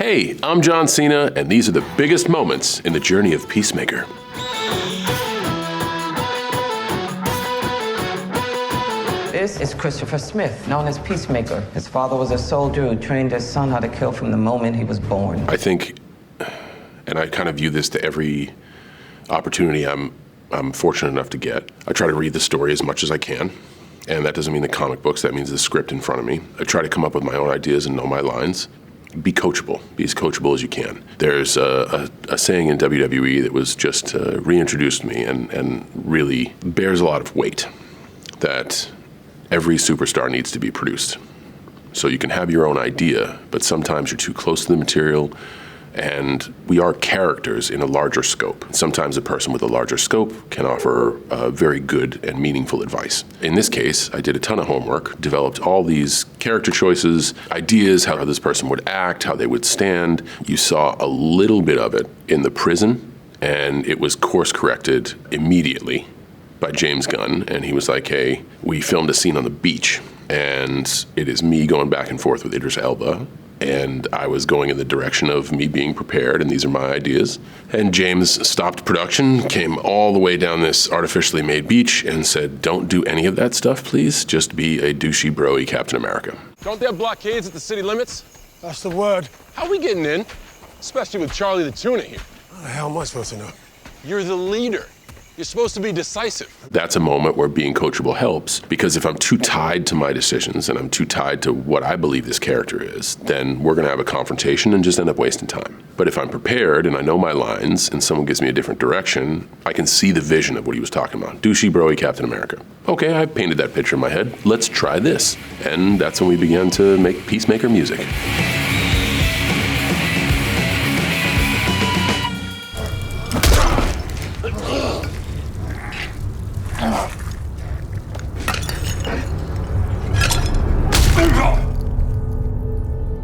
Hey, I'm John Cena, and these are the biggest moments in the journey of Peacemaker. This is Christopher Smith, known as Peacemaker. His father was a soldier who trained his son how to kill from the moment he was born. I think, and I kind of view this to every opportunity I'm fortunate enough to get, I try to read the story as much as I can. And that doesn't mean the comic books, that means the script in front of me. I try to come up with my own ideas and know my lines. Be coachable. Be as coachable as you can. There's a saying in WWE that was just reintroduced to me and really bears a lot of weight, that every superstar needs to be produced. So you can have your own idea, but sometimes you're too close to the material, and we are characters in a larger scope. Sometimes a person with a larger scope can offer very good and meaningful advice. In this case, I did a ton of homework, developed all these character choices, ideas, how this person would act, how they would stand. You saw a little bit of it in the prison, and it was course-corrected immediately by James Gunn, and he was like, hey, we filmed a scene on the beach, and it is me going back and forth with Idris Elba, and I was going in the direction of me being prepared, and these are my ideas. And James stopped production, came all the way down this artificially made beach, and said, don't do any of that stuff, please. Just be a douchey, bro-y Captain America. Don't they have blockades at the city limits? That's the word. How are we getting in? Especially with Charlie the Tuna here. How the hell am I supposed to know? You're the leader. You're supposed to be decisive. That's a moment where being coachable helps, because if I'm too tied to my decisions and I'm too tied to what I believe this character is, then we're gonna have a confrontation and just end up wasting time. But if I'm prepared and I know my lines and someone gives me a different direction, I can see the vision of what he was talking about. Douchey, bro-y Captain America. Okay, I painted that picture in my head. Let's try this. And that's when we began to make Peacemaker music.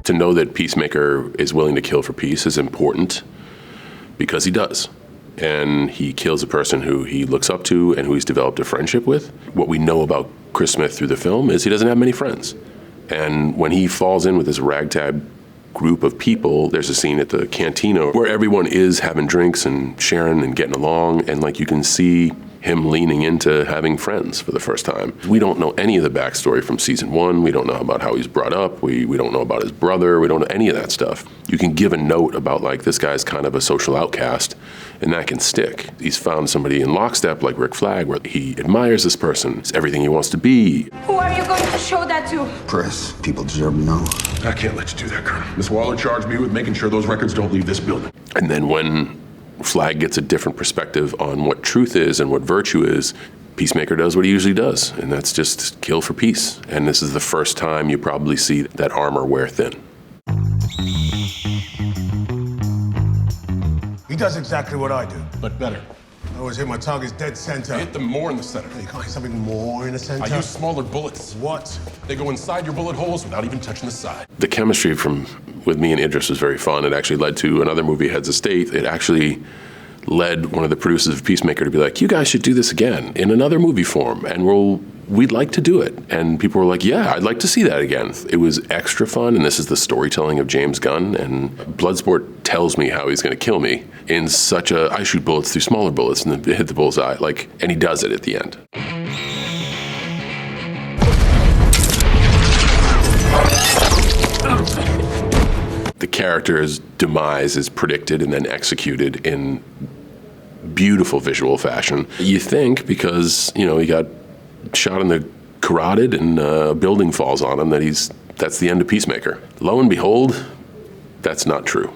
To know that Peacemaker is willing to kill for peace is important, because he does. And he kills a person who he looks up to and who he's developed a friendship with. What we know about Chris Smith through the film is he doesn't have many friends. And when he falls in with this ragtag group of people, there's a scene at the cantina where everyone is having drinks and sharing and getting along, and like you can see him leaning into having friends for the first time. We don't know any of the backstory from season 1. We don't know about how he's brought up. We don't know about his brother. We don't know any of that stuff. You can give a note about like, this guy's kind of a social outcast, and that can stick. He's found somebody in lockstep like Rick Flag, where he admires this person. It's everything he wants to be. Who are you going to show that to? Press. People deserve to know. I can't let you do that, Colonel. Miss Waller charged me with making sure those records don't leave this building. And then when Flag gets a different perspective on what truth is and what virtue is, Peacemaker does what he usually does, and that's just kill for peace. And this is the first time you probably see that armor wear thin. He does exactly what I do. But better. I always hit my targets dead center. I hit them more in the center. You can't hit something more in the center? I use smaller bullets. What? They go inside your bullet holes without even touching the side. The chemistry with me and Idris was very fun. It actually led to another movie, Heads of State. It actually led one of the producers of Peacemaker to be like, you guys should do this again in another movie form, and we'd like to do it. And people were like, yeah, I'd like to see that again. It was extra fun, and this is the storytelling of James Gunn, and Bloodsport tells me how he's gonna kill me in such a, I shoot bullets through smaller bullets and then hit the bullseye, and he does it at the end. The character's demise is predicted and then executed in beautiful visual fashion. You think, because, he got shot in the carotid and a building falls on him, that's the end of Peacemaker. Lo and behold, that's not true.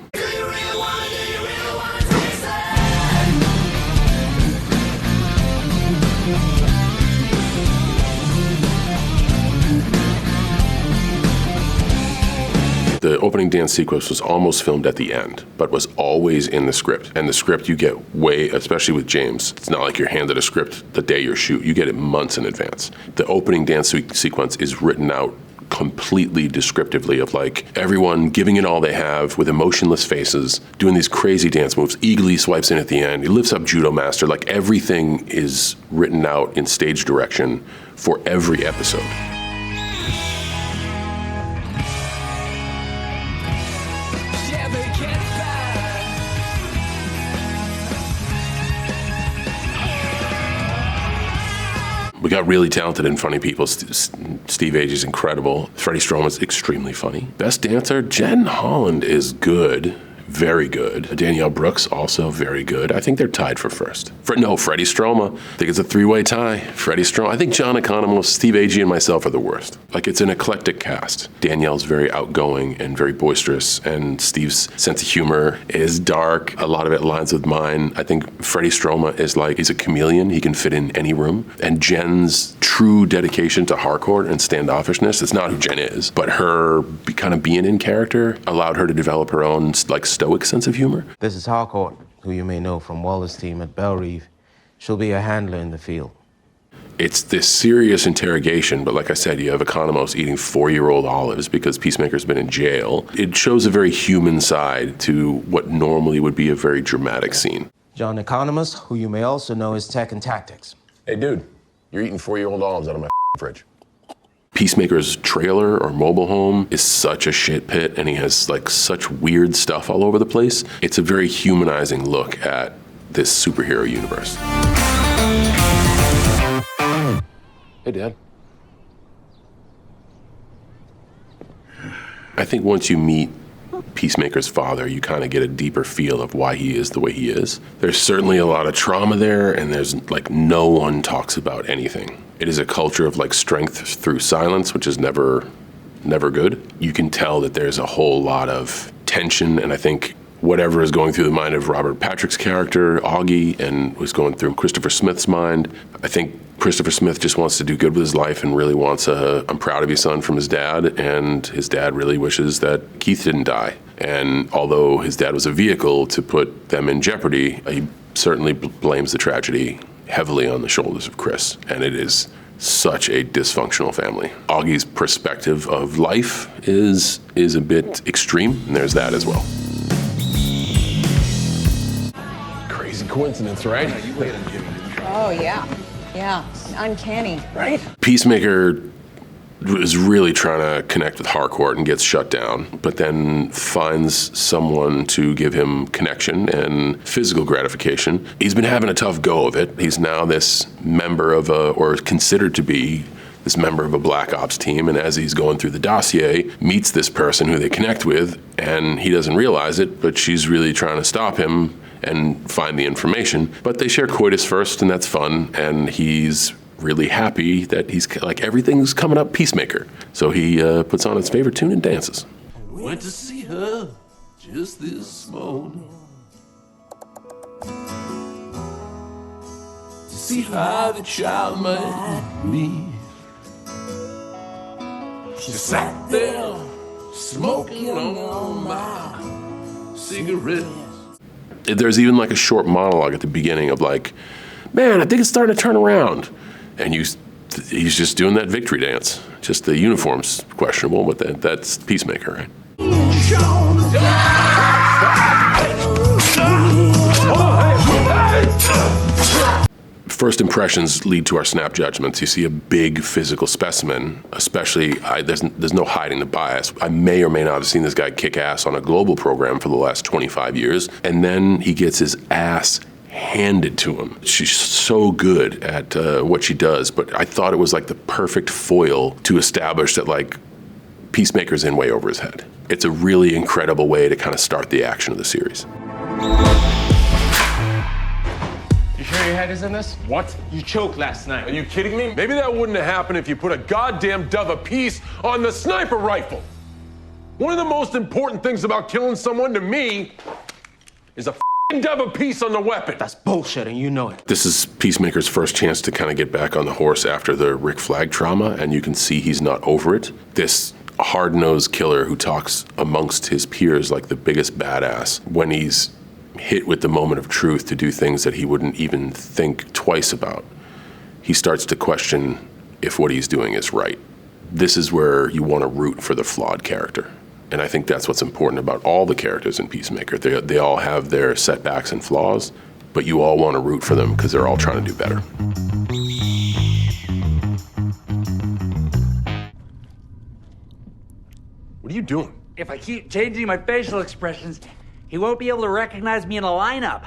The opening dance sequence was almost filmed at the end, but was always in the script. And the script you get especially with James, it's not like you're handed a script the day you shoot. You get it months in advance. The opening dance sequence is written out completely descriptively of everyone giving it all they have with emotionless faces, doing these crazy dance moves. Eagly swipes in at the end. He lifts up Judomaster. Everything is written out in stage direction for every episode. got really talented and funny people. Steve Agee's incredible. Freddie Stroma's extremely funny. Best dancer, Jen Holland is good. Very good. Danielle Brooks, also very good. I think they're tied for first. Freddie Stroma. I think it's a three-way tie. Freddie Stroma. I think John Economos, Steve Agee, and myself are the worst. Like, it's an eclectic cast. Danielle's very outgoing and very boisterous, and Steve's sense of humor is dark. A lot of it aligns with mine. I think Freddie Stroma is like, he's a chameleon. He can fit in any room. And Jen's true dedication to hardcore and standoffishness, it's not who Jen is, but her kind of being in character allowed her to develop her own, like, stoic sense of humor. This is Harcourt, who you may know from Waller's team at Belle. She'll be a handler in the field. It's this serious interrogation, but like I said, you have Economos eating 4-year-old olives because Peacemaker's been in jail. It shows a very human side to what normally would be a very dramatic scene. John Economos, who you may also know as Tech and Tactics. Hey, dude, you're eating 4-year-old olives out of my fridge. Peacemaker's trailer or mobile home is such a shit pit, and he has like such weird stuff all over the place. It's a very humanizing look at this superhero universe. Hey, Dad. I think once you meet Peacemaker's father, you kind of get a deeper feel of why he is the way he is. There's certainly a lot of trauma there, and there's like no one talks about anything. It is a culture of like strength through silence, which is never good. You can tell that there's a whole lot of tension, and I think whatever is going through the mind of Robert Patrick's character, Augie, and was going through Christopher Smith's mind, I think Christopher Smith just wants to do good with his life and really wants a I'm proud of you, son, from his dad, and his dad really wishes that Keith didn't die. And although his dad was a vehicle to put them in jeopardy, he certainly blames the tragedy heavily on the shoulders of Chris, and it is such a dysfunctional family. Augie's perspective of life is a bit extreme, and there's that as well. Crazy coincidence, right? Oh, yeah. Yeah, uncanny. Right? Peacemaker is really trying to connect with Harcourt and gets shut down, but then finds someone to give him connection and physical gratification. He's been having a tough go of it. He's now this member of or considered to be this member of a Black Ops team, and as he's going through the dossier, meets this person who they connect with, and he doesn't realize it, but she's really trying to stop him and find the information. But they share coitus first, and that's fun, and he's really happy that he's like everything's coming up Peacemaker. So he puts on his favorite tune and dances. Went to see her just this morning to see how the child might be. She sat there smoking on my cigarette. There's even like a short monologue at the beginning of like, man, I think it's starting to turn around. And he's just doing that victory dance. Just the uniform's questionable, but that's Peacemaker, right? First impressions lead to our snap judgments. You see a big physical specimen, especially, there's no hiding the bias. I may or may not have seen this guy kick ass on a global program for the last 25 years, and then he gets his ass handed to him. She's so good at what she does, but I thought it was like the perfect foil to establish that like Peacemaker's in way over his head. It's a really incredible way to kind of start the action of the series. You sure your head is in this? What? You choked last night. Are you kidding me? Maybe that wouldn't have happened if you put a goddamn dove apiece on the sniper rifle. One of the most important things about killing someone to me is a f***ing dove apiece on the weapon. That's bullshit, and you know it. This is Peacemaker's first chance to kind of get back on the horse after the Rick Flag trauma, and you can see he's not over it. This hard-nosed killer who talks amongst his peers like the biggest badass, when he's hit with the moment of truth to do things that he wouldn't even think twice about, he starts to question if what he's doing is right. This is where you want to root for the flawed character. And I think that's what's important about all the characters in Peacemaker. They all have their setbacks and flaws, but you all want to root for them because they're all trying to do better. What are you doing? If I keep changing my facial expressions, he won't be able to recognize me in a lineup.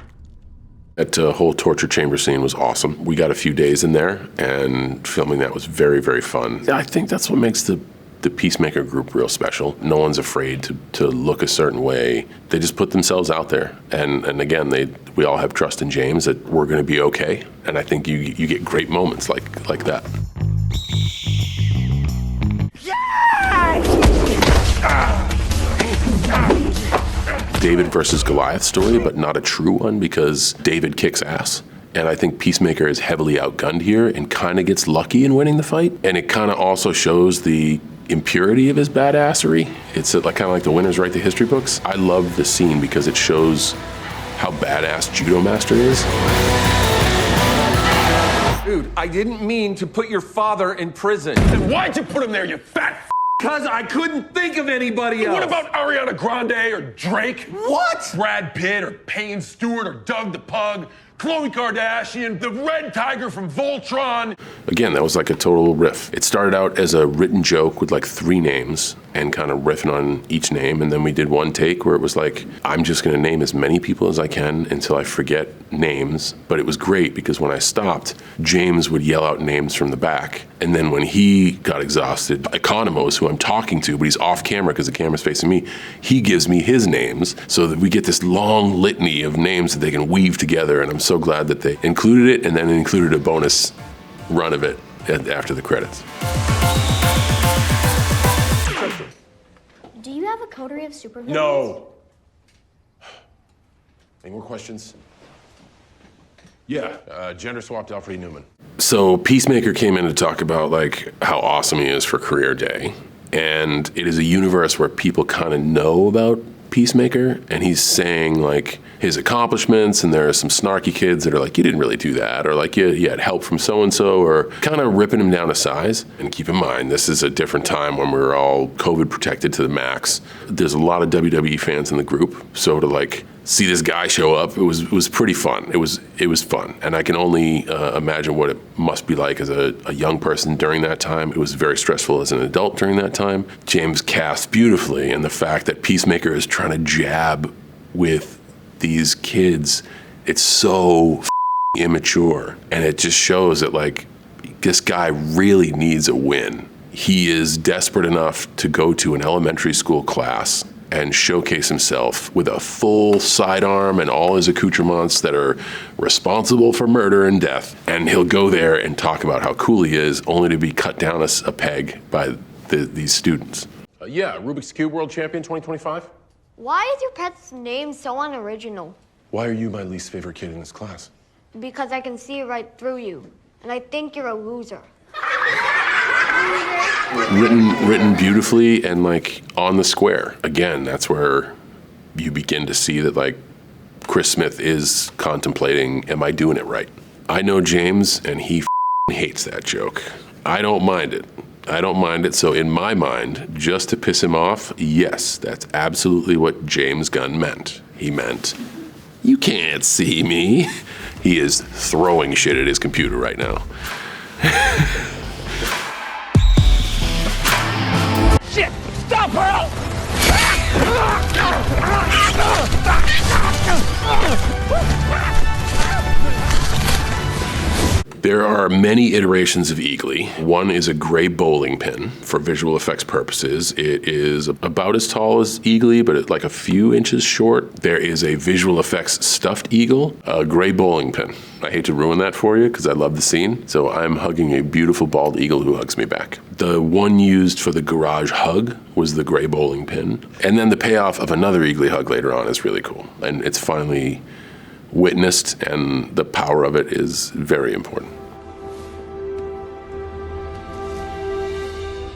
That whole torture chamber scene was awesome. We got a few days in there, and filming that was very, very fun. I think that's what makes the Peacemaker group real special. No one's afraid to look a certain way. They just put themselves out there. And again, we all have trust in James that we're gonna be okay. And I think you get great moments like that. David versus Goliath story, but not a true one because David kicks ass. And I think Peacemaker is heavily outgunned here and kind of gets lucky in winning the fight. And it kind of also shows the impurity of his badassery. It's kind of like the winners write the history books. I love the scene because it shows how badass Judomaster is. Dude, I didn't mean to put your father in prison. Then why'd you put him there, you fat Because I couldn't think of anybody else. What about Ariana Grande or Drake? What? Brad Pitt or Payne Stewart or Doug the Pug, Khloe Kardashian, the Red Tiger from Voltron. Again, that was like a total riff. It started out as a written joke with like 3 names and kind of riffing on each name. And then we did one take where it was like, I'm just gonna name as many people as I can until I forget names. But it was great because when I stopped, James would yell out names from the back. And then when he got exhausted, Economos, who I'm talking to, but he's off camera because the camera's facing me, he gives me his names so that we get this long litany of names that they can weave together. And I'm so glad that they included it and then included a bonus run of it after the credits. Do you have a coterie of supervillains? No. Any more questions? Yeah, gender swapped Alfred Newman. So Peacemaker came in to talk about like how awesome he is for career day. And it is a universe where people kind of know about Peacemaker, and he's saying like his accomplishments, and there are some snarky kids that are like, you didn't really do that, or like you had help from so-and-so, or kind of ripping him down to size. And keep in mind, this is a different time when we were all COVID protected to the max. There's a lot of WWE fans in the group, so to like see this guy show up, it was pretty fun. It was fun, and I can only imagine what it must be like as a young person during that time. It was very stressful as an adult during that time. James cast beautifully, and the fact that Peacemaker is trying to jab with these kids, it's so immature, and it just shows that like this guy really needs a win. He is desperate enough to go to an elementary school class and showcase himself with a full sidearm and all his accoutrements that are responsible for murder and death. And he'll go there and talk about how cool he is, only to be cut down a peg by these students. Yeah, Rubik's Cube World Champion 2025. Why is your pet's name so unoriginal? Why are you my least favorite kid in this class? Because I can see right through you, and I think you're a loser. Written beautifully and like on the square. Again, that's where you begin to see that like Chris Smith is contemplating, am I doing it right? I know James, and he hates that joke. I don't mind it. So in my mind, just to piss him off, yes, that's absolutely what James Gunn meant. He meant, you can't see me. He is throwing shit at his computer right now. Shit! Stop her! There are many iterations of Eagly. One is a gray bowling pin for visual effects purposes. It is about as tall as Eagly, but it's like a few inches short. There is a visual effects stuffed eagle, a gray bowling pin. I hate to ruin that for you because I love the scene, so I'm hugging a beautiful bald eagle who hugs me back. The one used for the garage hug was the gray bowling pin. And then the payoff of another Eagly hug later on is really cool. And it's finally witnessed, and the power of it is very important.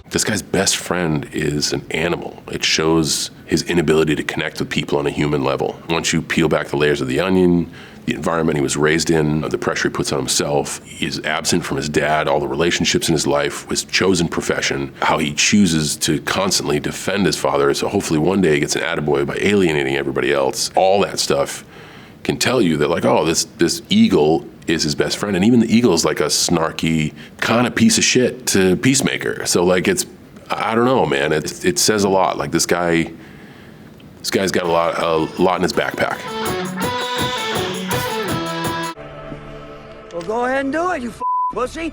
This guy's best friend is an animal. It shows his inability to connect with people on a human level. Once you peel back the layers of the onion, the environment he was raised in, the pressure he puts on himself, he's absent from his dad, all the relationships in his life, his chosen profession, how he chooses to constantly defend his father, so hopefully one day he gets an attaboy by alienating everybody else. All that stuff can tell you that like, oh, this eagle is his best friend. And even the eagle is like a snarky kind of piece of shit to Peacemaker. So like I don't know, man, it says a lot. Like this guy's got a lot in his backpack. Well, go ahead and do it, you pussy.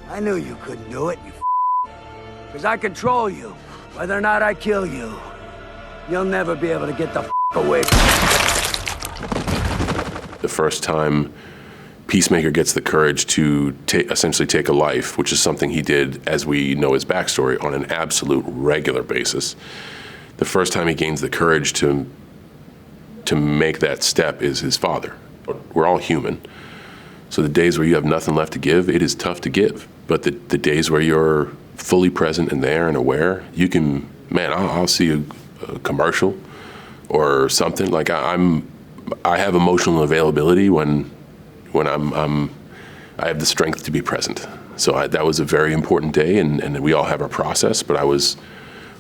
I knew you couldn't do it, you because I control you. Whether or not I kill you, you'll never be able to get the away from me. The first time Peacemaker gets the courage to essentially take a life, which is something he did, as we know his backstory, on an absolute regular basis. The first time he gains the courage to make that step is his father. We're all human. So the days where you have nothing left to give, it is tough to give. But the days where you're fully present and there and aware, you can, man, I'll see a commercial or something. Like I have emotional availability when I have the strength to be present. So that was a very important day, and we all have our process, but I was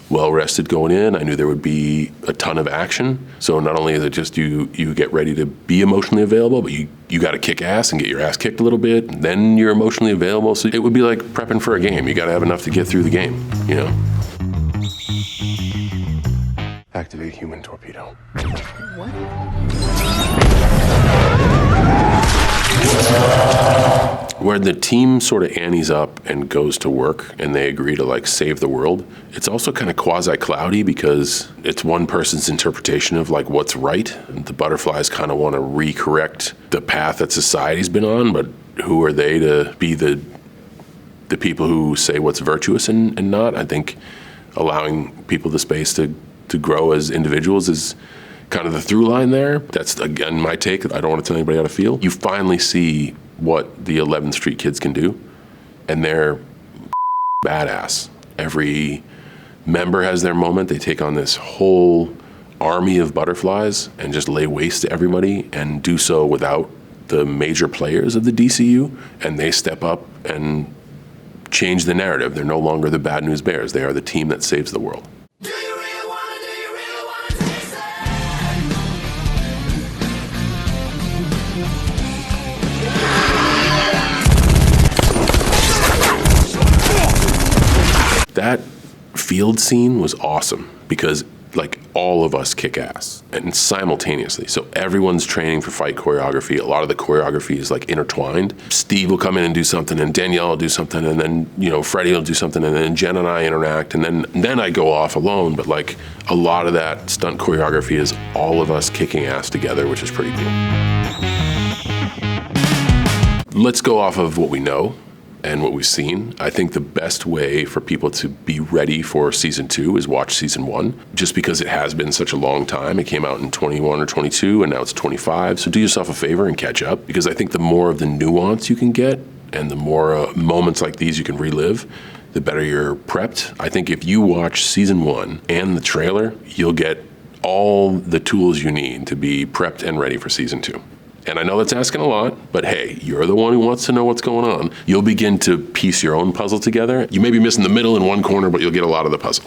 well rested going in. I knew there would be a ton of action. So not only is it just you get ready to be emotionally available, but you got to kick ass and get your ass kicked a little bit, and then you're emotionally available. So it would be like prepping for a game. You got to have enough to get through the game, you know? Activate human torpedo. What? Where the team sort of annies up and goes to work and they agree to like save the world, it's also kind of quasi-cloudy because it's one person's interpretation of like what's right. The butterflies kind of want to recorrect the path that society's been on, but who are they to be the people who say what's virtuous and not? I think allowing people the space to grow as individuals is kind of the through line there. That's, again, my take. I don't want to tell anybody how to feel. You finally see what the 11th Street kids can do, and they're badass. Every member has their moment. They take on this whole army of butterflies and just lay waste to everybody and do so without the major players of the DCU, and they step up and change the narrative. They're no longer the bad news bears. They are the team that saves the world. That field scene was awesome because like all of us kick ass and simultaneously. So everyone's training for fight choreography. A lot of the choreography is like intertwined. Steve will come in and do something, and Danielle will do something, and then, you know, Freddie will do something, and then Jen and I interact, and then I go off alone. But like a lot of that stunt choreography is all of us kicking ass together, which is pretty cool. Let's go off of what we know and what we've seen. I think the best way for people to be ready for season 2 is watch season 1, just because it has been such a long time. It came out in 21 or 22, and now it's 25. So do yourself a favor and catch up, because I think the more of the nuance you can get and the more moments like these you can relive, the better you're prepped. I think if you watch season 1 and the trailer, you'll get all the tools you need to be prepped and ready for season 2. And I know that's asking a lot, but hey, you're the one who wants to know what's going on. You'll begin to piece your own puzzle together. You may be missing the middle in one corner, but you'll get a lot of the puzzle.